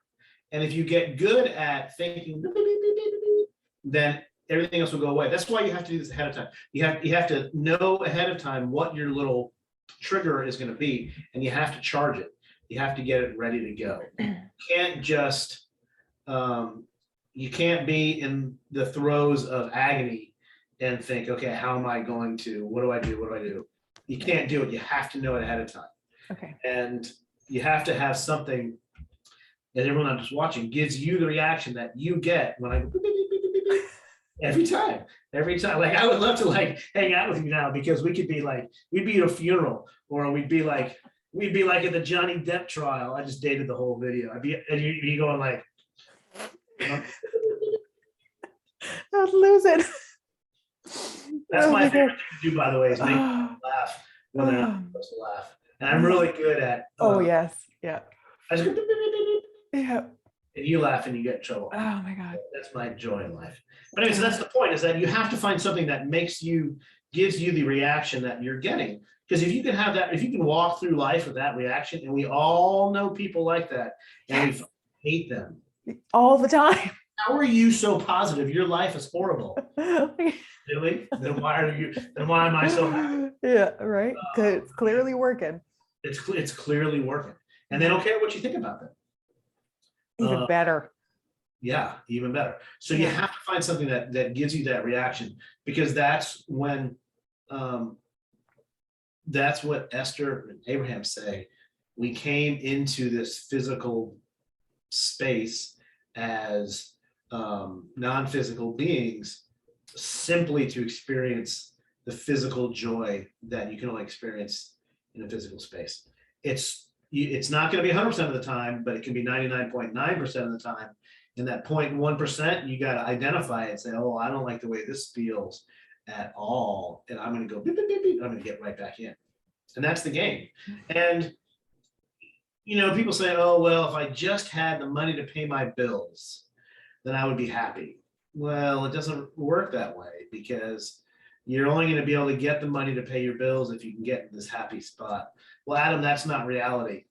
Speaker 2: And if you get good at thinking, beep, beep, beep, beep, beep, beep, then everything else will go away. That's why you have to do this ahead of time. You have to know ahead of time what your little trigger is going to be, and you have to charge it. You have to get it ready to go. You can't just you can't be in the throes of agony and think, okay, how am I going to, what do I do? What do I do? You can't do it. You have to know it ahead of time.
Speaker 1: Okay.
Speaker 2: And you have to have something that everyone that's watching gives you the reaction that you get when I go beep, beep, beep, beep, beep, beep, every time. Like, I would love to like hang out with you now, because we could be like, we'd be at a funeral, or we'd be like at the Johnny Depp trial. I just dated the whole video. I'd be, and you going like,
Speaker 1: I'd lose it.
Speaker 2: that's
Speaker 1: Oh
Speaker 2: my
Speaker 1: my
Speaker 2: favorite
Speaker 1: God.
Speaker 2: thing to do, by the way, is make people laugh when they're not supposed to laugh. And I'm really good at
Speaker 1: Oh yes. Yeah.
Speaker 2: I just go, beep, beep, beep, beep, beep,
Speaker 1: Yeah.
Speaker 2: and you laugh and you get in trouble.
Speaker 1: Oh my God.
Speaker 2: That's my joy in life. But anyway, so that's the point, is that you have to find something that gives you the reaction that you're getting. Because if you can have that, if you can walk through life with that reaction, and we all know people like that, and we hate them.
Speaker 1: All the time.
Speaker 2: How are you so positive? Your life is horrible. Really? Then why am I so happy?
Speaker 1: Yeah, right. It's clearly working.
Speaker 2: It's clearly working. And they don't care what you think about them.
Speaker 1: Even better.
Speaker 2: Yeah, even better. So you have to find something that gives you that reaction, because that's when that's what Esther and Abraham say. We came into this physical space as non-physical beings, simply to experience the physical joy that you can only experience in a physical space. It's not going to be 100% of the time, but it can be 99.9% of the time. And that 0.1%, you got to identify it and say, oh, I don't like the way this feels at all. And I'm going to go, beep, beep, beep, beep. I'm going to get right back in. And that's the game. And, people say, oh, well, if I just had the money to pay my bills, then I would be happy. Well, it doesn't work that way, because you're only going to be able to get the money to pay your bills if you can get in this happy spot. Well, Adam, that's not reality.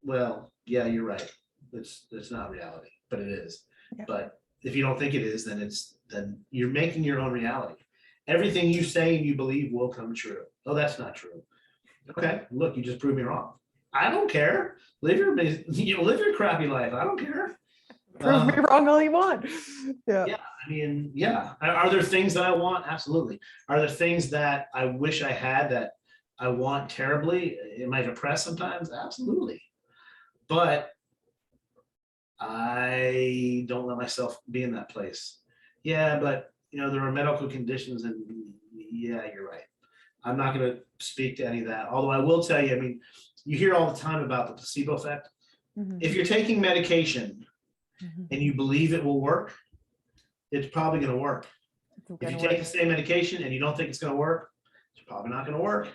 Speaker 2: Well, yeah, you're right. It's not reality, but it is. Yeah. But if you don't think it is, then you're making your own reality. Everything you say and you believe will come true. Oh, that's not true. Okay, look, you just proved me wrong. I don't care. Live your crappy life. I don't care.
Speaker 1: Prove me wrong all you want. Yeah.
Speaker 2: Yeah. I mean, yeah. Are there things that I want? Absolutely. Are there things that I wish I had that I want terribly? Am I depressed sometimes? Absolutely. But I don't let myself be in that place. Yeah, but there are medical conditions, and yeah, you're right. I'm not going to speak to any of that. Although I will tell you, I mean, you hear all the time about the placebo effect. Mm-hmm. If you're taking medication and you believe it will work, it's probably going to work. If you take the same medication and you don't think it's going to work, it's probably not going to work.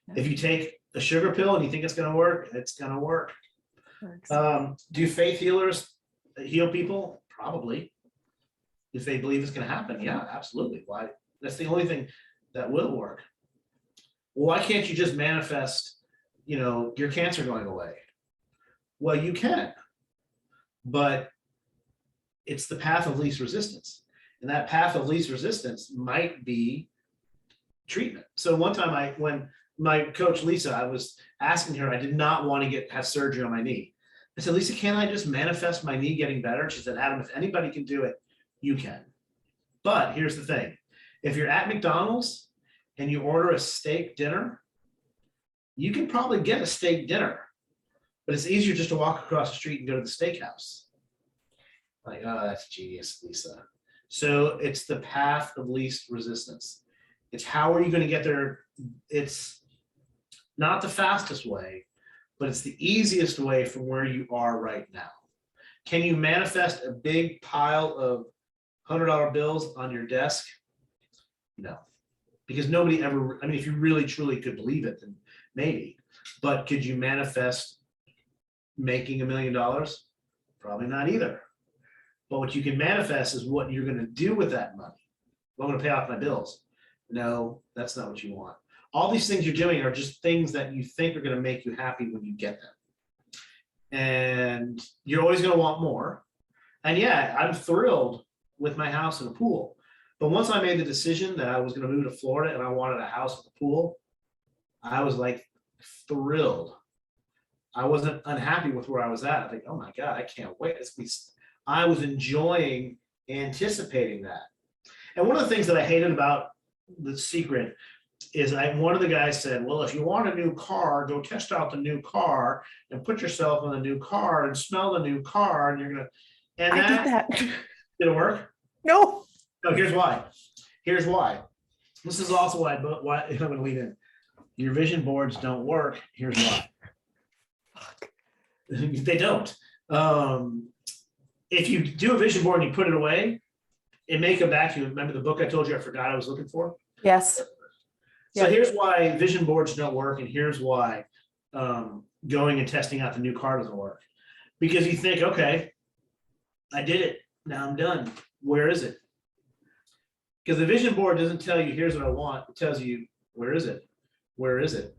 Speaker 2: No. If you take a sugar pill and you think it's going to work, it's going to work. Do faith healers heal people? Probably. If they believe it's going to happen, yeah, absolutely. Why? That's the only thing that will work. Well, why can't you just manifest, your cancer going away? Well, you can, but it's the path of least resistance. And that path of least resistance might be treatment. So one time when my coach, Lisa, I was asking her, I did not want to have surgery on my knee. I said, Lisa, can I just manifest my knee getting better? She said, Adam, if anybody can do it, you can. But here's the thing. If you're at McDonald's and you order a steak dinner, you can probably get a steak dinner, but it's easier just to walk across the street and go to the steakhouse. Like, oh, that's genius, Lisa. So it's the path of least resistance. It's how are you going to get there? It's not the fastest way, but it's the easiest way from where you are right now. Can you manifest a big pile of $100 bills on your desk? No, because nobody ever, I mean, if you really truly could believe it, then maybe, but could you manifest making $1 million? Probably not either. But what you can manifest is what you're going to do with that money. Well, I'm going to pay off my bills. No, that's not what you want. All these things you're doing are just things that you think are going to make you happy when you get them. And you're always going to want more. And yeah, I'm thrilled with my house and a pool. But once I made the decision that I was going to move to Florida and I wanted a house with a pool, I was like thrilled. I wasn't unhappy with where I was at. I think, oh my God, I can't wait. I was enjoying anticipating that. And one of the things that I hated about The Secret is one of the guys said, well, if you want a new car, go test out the new car and put yourself in the new car and smell the new car. And you're going to, and
Speaker 1: I did that.
Speaker 2: did it work?
Speaker 1: No.
Speaker 2: No, here's why. Here's why. This is also why I'm going to lean in. Your vision boards don't work. Here's why. They don't. If you do a vision board and you put it away, it may come back to you. Remember the book I told you I forgot I was looking for?
Speaker 1: Yes.
Speaker 2: So
Speaker 1: Yeah.
Speaker 2: here's why vision boards don't work, and here's why going and testing out the new car doesn't work. Because you think, okay, I did it. Now I'm done. Where is it? Because the vision board doesn't tell you, here's what I want. It tells you, where is it? Where is it?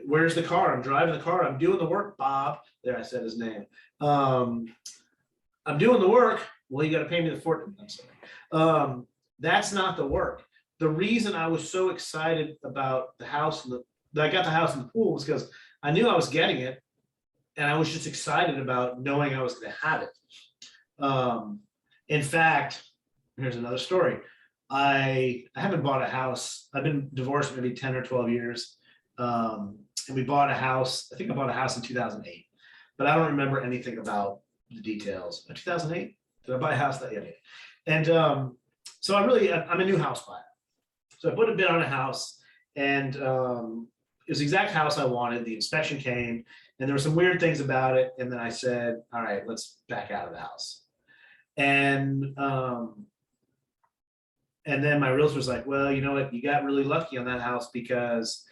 Speaker 2: Where's the car? I'm driving the car. I'm doing the work, Bob. There, I said his name. I'm doing the work. Well, you got to pay me the fortune. I'm sorry. That's not the work. The reason I was so excited about the house and that I got the house and the pool was because I knew I was getting it, and I was just excited about knowing I was going to have it. In fact, here's another story. I haven't bought a house. I've been divorced maybe 10 or 12 years. And we bought a house. I think I bought a house in 2008, but I don't remember anything about the details. 2008? Did I buy a house that year? And so I'm a new house buyer. So I put a bid on a house, and it was the exact house I wanted. The inspection came, and there were some weird things about it. And then I said, all right, let's back out of the house. And then my realtor was like, well, you know what? You got really lucky on that house because,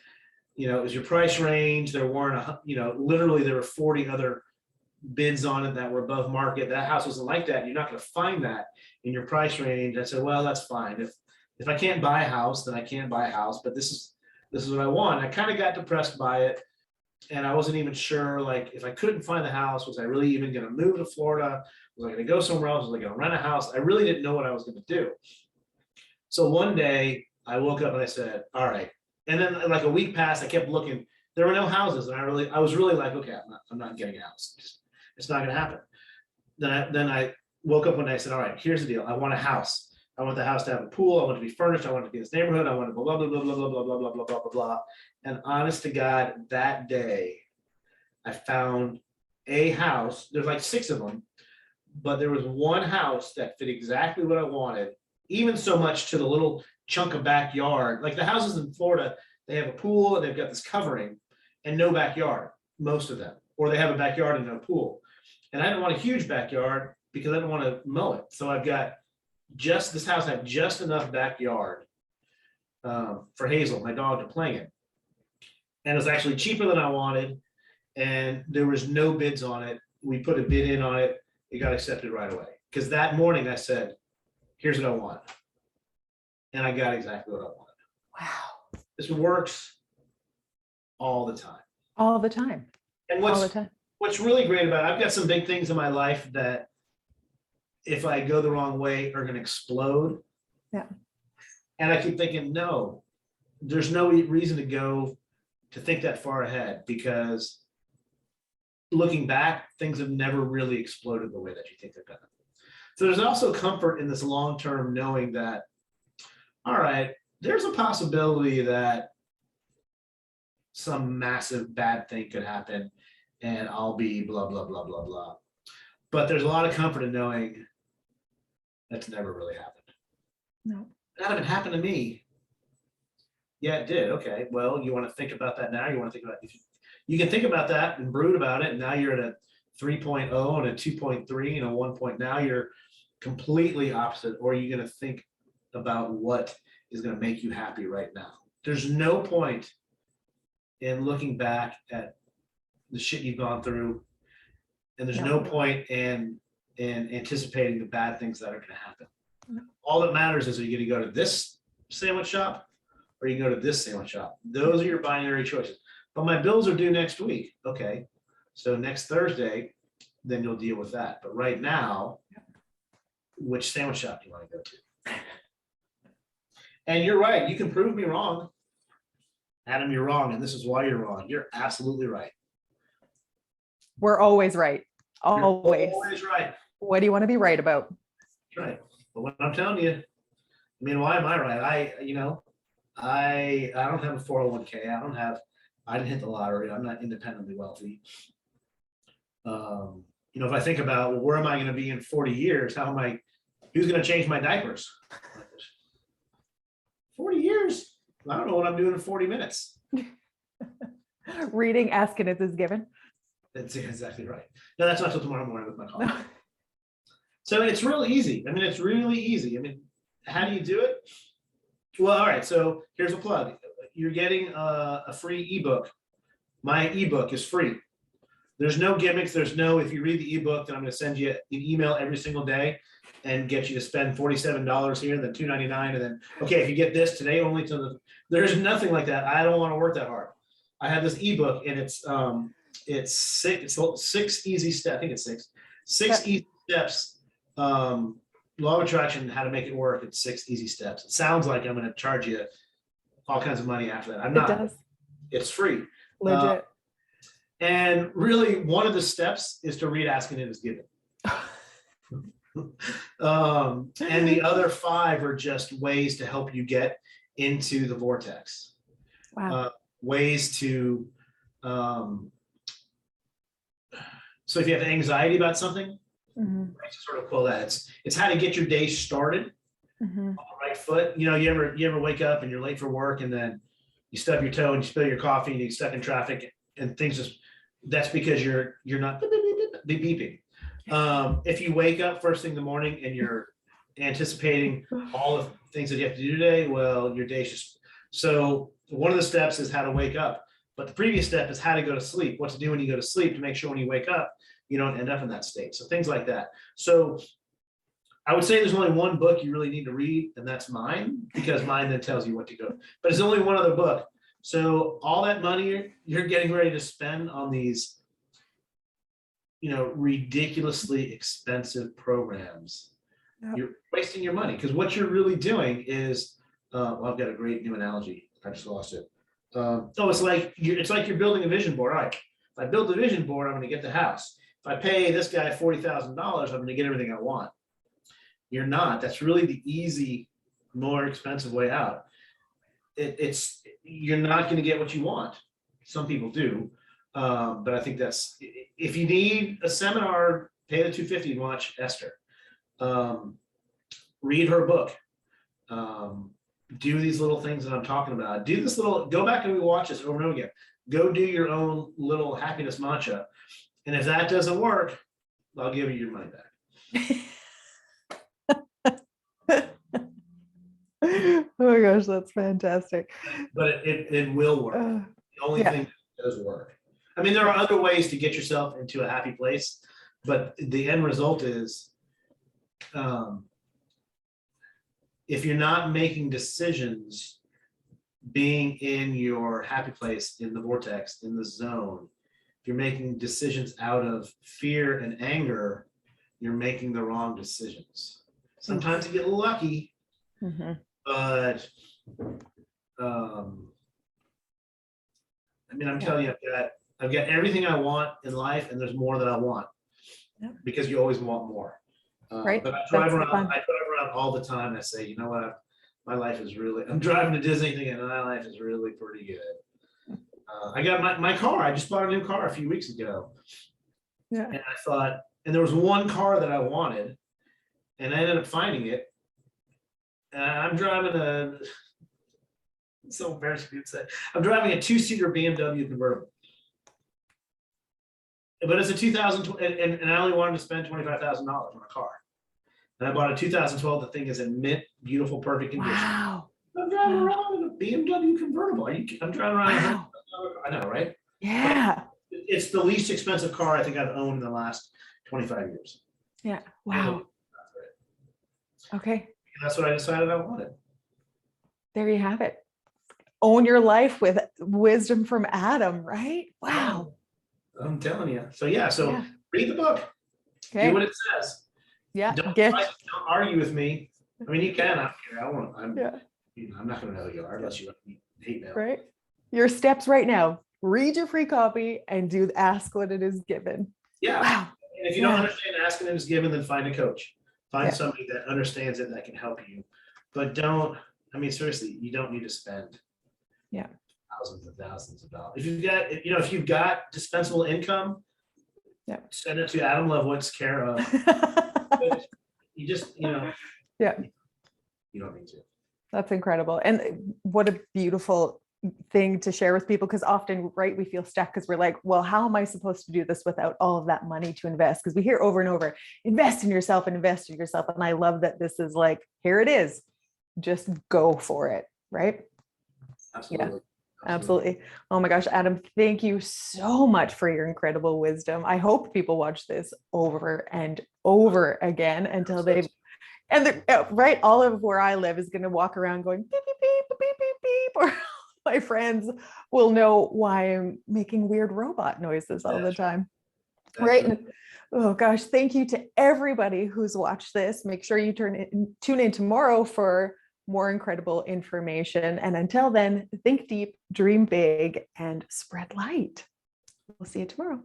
Speaker 2: you know, it was your price range. There weren't, literally there were 40 other bids on it that were above market. That house wasn't like that. You're not going to find that in your price range. I said, well, that's fine. If I can't buy a house, then I can't buy a house, but this is what I want. I kind of got depressed by it. And I wasn't even sure, like, if I couldn't find the house, was I really even going to move to Florida? Was I going to go somewhere else? Was I going to rent a house? I really didn't know what I was going to do. So one day I woke up and I said, all right. And then like a week passed, I kept looking. There were no houses. And I was really like, okay, I'm not getting a house. It's not going to happen. Then I woke up one day and said, all right, here's the deal. I want a house. I want the house to have a pool. I want it to be furnished. I want it to be in this neighborhood. I want to blah, blah, blah, blah, blah, blah, blah, blah, blah, blah, blah, blah. And honest to God, that day I found a house. There's like 6 of them, but there was one house that fit exactly what I wanted, even so much to the little chunk of backyard. Like the houses in Florida, they have a pool and they've got this covering and no backyard, most of them, or they have a backyard and no pool. And I didn't want a huge backyard because I didn't want to mow it. So I've got this house had just enough backyard for Hazel, my dog, to play in. And it was actually cheaper than I wanted. And there was no bids on it. We put a bid in on it. It got accepted right away. Because that morning I said, here's what I want. And I got exactly what I wanted.
Speaker 1: Wow.
Speaker 2: This works all the time.
Speaker 1: All the time.
Speaker 2: And
Speaker 1: All the time.
Speaker 2: what's really great about it, I've got some big things in my life that if I go the wrong way are going to explode.
Speaker 1: Yeah.
Speaker 2: And I keep thinking, no, there's no reason to think that far ahead, because looking back, things have never really exploded the way that you think they're going to. So there's also comfort in this long-term knowing that, all right, there's a possibility that some massive bad thing could happen and I'll be blah, blah, blah, blah, blah. But there's a lot of comfort in knowing that's never really happened.
Speaker 1: No.
Speaker 2: That didn't happen to me. Yeah, it did. Okay. Well, you want to think about that now? You want to think about you can think about that and brood about it. And now you're at a 3.0 and a 2.3 and a 1 point. Now you're completely opposite. Or are you going to think about what is going to make you happy right now? There's no point in looking back at the shit you've gone through. And there's no point in anticipating the bad things that are going to happen. All that matters is, are you going to go to this sandwich shop or you go to this sandwich shop? Those are your binary choices. But my bills are due next week. Okay. So next Thursday, then you'll deal with that. But right now, which sandwich shop do you want to go to? And you're right. You can prove me wrong. Adam, you're wrong. And this is why you're wrong. You're absolutely right.
Speaker 1: We're always right.
Speaker 2: You're
Speaker 1: Always.
Speaker 2: always right.
Speaker 1: What do you want to be right about?
Speaker 2: That's right. But what I'm telling you, I mean, why am I right? I don't have a 401k. I didn't hit the lottery. I'm not independently wealthy. If I think about, well, where am I going to be in 40 years? Who's going to change my diapers? 40 years? I don't know what I'm doing in 40 minutes.
Speaker 1: Reading Ask and It Is Given.
Speaker 2: That's exactly right. No, that's not till tomorrow morning with my coffee. So it's really easy. I mean, it's really easy. I mean, how do you do it? Well, all right. So here's a plug. You're getting a free ebook. My ebook is free. There's no gimmicks. If you read the ebook, then I'm going to send you an email every single day and get you to spend $47 here, then $2.99, and then, okay, if you get this today only there's nothing like that. I don't want to work that hard. I have this ebook and it's six easy steps. I think it's six easy steps. Law of attraction, how to make it work. It's 6 easy steps. It sounds like I'm going to charge you all kinds of money after that. I'm not. It does. It's free.
Speaker 1: Legit.
Speaker 2: And really, one of the steps is to read Ask and It Is Given. And the other 5 are just ways to help you get into the vortex.
Speaker 1: Wow.
Speaker 2: Ways to, so if you have anxiety about something, sort of pull that. It's how to get your day started on the right foot. You ever wake up and you're late for work and then you stub your toe and you spill your coffee and you get stuck in traffic and things that's because you're not beeping. If you wake up first thing in the morning and you're anticipating all the things that you have to do today, well, your day's just. So one of the steps is how to wake up, but the previous step is how to go to sleep, what to do when you go to sleep to make sure when you wake up, you don't end up in that state. So things like that. So I would say there's only one book you really need to read, and that's mine, because mine then tells you what to go. But there's only one other book. So all that money you're getting ready to spend on these, ridiculously expensive programs, you're wasting your money, because what you're really doing is, I've got a great new analogy. I just lost it. It's like you're building a vision board. All right, if I build the vision board, I'm going to get the house. If I pay this guy $40,000, I'm going to get everything I want. You're not. That's really the easy, more expensive way out. You're not going to get what you want. Some people do, but I think that's, if you need a seminar, pay the $250 and watch Esther. Read her book. Do these little things that I'm talking about. Go back and watch this over and over again. Go do your own little happiness mantra. And if that doesn't work, I'll give you your money back.
Speaker 1: Oh my gosh, that's fantastic.
Speaker 2: But it will work. The only thing that does work. I mean, there are other ways to get yourself into a happy place, but the end result is, if you're not making decisions, being in your happy place, in the vortex, in the zone, if you're making decisions out of fear and anger, you're making the wrong decisions. Sometimes you get lucky, but I'm telling you, I've got everything I want in life, and there's more that I want, because you always want more.
Speaker 1: Right.
Speaker 2: But I drive around all the time. I say, you know what? My life is really, I'm driving to Disney thinking my life is really pretty good. I got my car. I just bought a new car a few weeks ago. Yeah. And I thought, and there was one car that I wanted, and I ended up finding it. And I'm driving it's so embarrassing to say, I'm driving a 2-seater BMW convertible. but it's a 2000, and I only wanted to spend $25,000 on a car. And I bought a 2012. The thing is in mint, beautiful, perfect condition.
Speaker 1: Wow.
Speaker 2: I'm driving around in a BMW convertible. I'm driving around.
Speaker 1: Wow.
Speaker 2: I know, right?
Speaker 1: Yeah.
Speaker 2: It's the least expensive car I think I've owned in the last 25 years.
Speaker 1: Yeah. Wow. Okay.
Speaker 2: And that's what I decided I wanted.
Speaker 1: There you have it. Own your life with wisdom from Adam, right? Wow.
Speaker 2: I'm telling you. So yeah, read the book.
Speaker 1: Okay.
Speaker 2: Do what it says.
Speaker 1: Yeah.
Speaker 2: Don't
Speaker 1: Get.
Speaker 2: argue with me. I mean, you can. I'm not going to know who you are unless you hate me.
Speaker 1: Right. Your steps right now. Read your free copy and ask what it is given.
Speaker 2: Yeah.
Speaker 1: Wow.
Speaker 2: And if you don't understand asking it is given, then find a coach. Find somebody that understands it that can help you. But seriously, you don't need to spend thousands and thousands of dollars. If you've got dispensable income, send it to Adam Levitt's care of. You just, you don't need to.
Speaker 1: That's incredible. And what a beautiful thing to share with people, because often, right, we feel stuck because we're like, well, how am I supposed to do this without all of that money to invest? Because we hear over and over, invest in yourself and invest in yourself. And I love that this is like, here it is, just go for it. Right.
Speaker 2: Absolutely.
Speaker 1: Yeah. Absolutely. Oh my gosh, Adam, thank you so much for your incredible wisdom. I hope people watch this over and over again until right, all of where I live is going to walk around going beep, beep, beep, beep, beep, beep, or my friends will know why I'm making weird robot noises all the time. Right. And, oh gosh, thank you to everybody who's watched this. Make sure you tune in tomorrow for more incredible information. And until then, think deep, dream big, and spread light. We'll see you tomorrow.